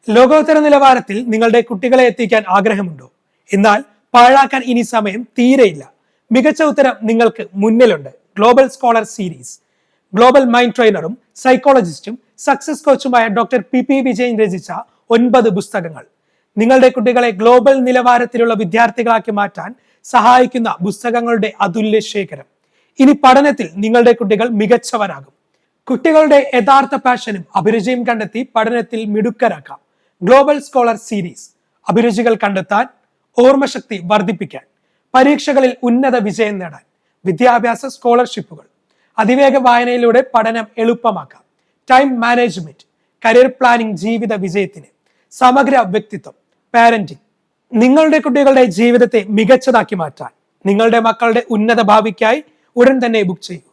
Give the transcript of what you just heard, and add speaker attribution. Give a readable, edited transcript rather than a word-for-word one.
Speaker 1: ലോകോത്തര നിലവാരത്തിൽ നിങ്ങളുടെ കുട്ടികളെ എത്തിക്കാൻ ആഗ്രഹമുണ്ടോ? എന്നാൽ പാഴാക്കാൻ ഇനി സമയം തീരെയില്ല. മികച്ച ഉത്തരം നിങ്ങൾക്ക് മുന്നിലുണ്ട്. Global scholar series. Global mind ട്രെയിനറും സൈക്കോളജിസ്റ്റും സക്സസ് കോച്ചുമായ ഡോക്ടർ പി വിജയൻ രചിച്ച 9 പുസ്തകങ്ങൾ. നിങ്ങളുടെ കുട്ടികളെ ഗ്ലോബൽ നിലവാരത്തിലുള്ള വിദ്യാർത്ഥികളാക്കി മാറ്റാൻ സഹായിക്കുന്ന പുസ്തകങ്ങളുടെ അതുല്യ ശേഖരം. ഇനി പഠനത്തിൽ നിങ്ങളുടെ കുട്ടികൾ മികച്ചവരാകും. കുട്ടികളുടെ യഥാർത്ഥ പാഷനും അഭിരുചിയും കണ്ടെത്തി പഠനത്തിൽ മിടുക്കരാക്കാം. Global scholar series. അഭിരുചികൾ കണ്ടെത്താൻ, ഓർമ്മശക്തി വർദ്ധിപ്പിക്കാൻ, പരീക്ഷകളിൽ ഉന്നത വിജയം നേടാൻ, വിദ്യാഭ്യാസ സ്കോളർഷിപ്പുകൾ, അതിവേഗ വായനയിലൂടെ പഠനം എളുപ്പമാക്കാം, ടൈം മാനേജ്മെന്റ്, കരിയർ പ്ലാനിംഗ്, ജീവിത വിജയത്തിന്, സമഗ്ര വ്യക്തിത്വം, പാരന്റിംഗ്. നിങ്ങളുടെ കുട്ടികളുടെ ജീവിതത്തെ മികച്ചതാക്കി മാറ്റാൻ, നിങ്ങളുടെ മക്കളുടെ ഉന്നത ഭാവിക്കായി ഉടൻ തന്നെ ബുക്ക് ചെയ്യൂ.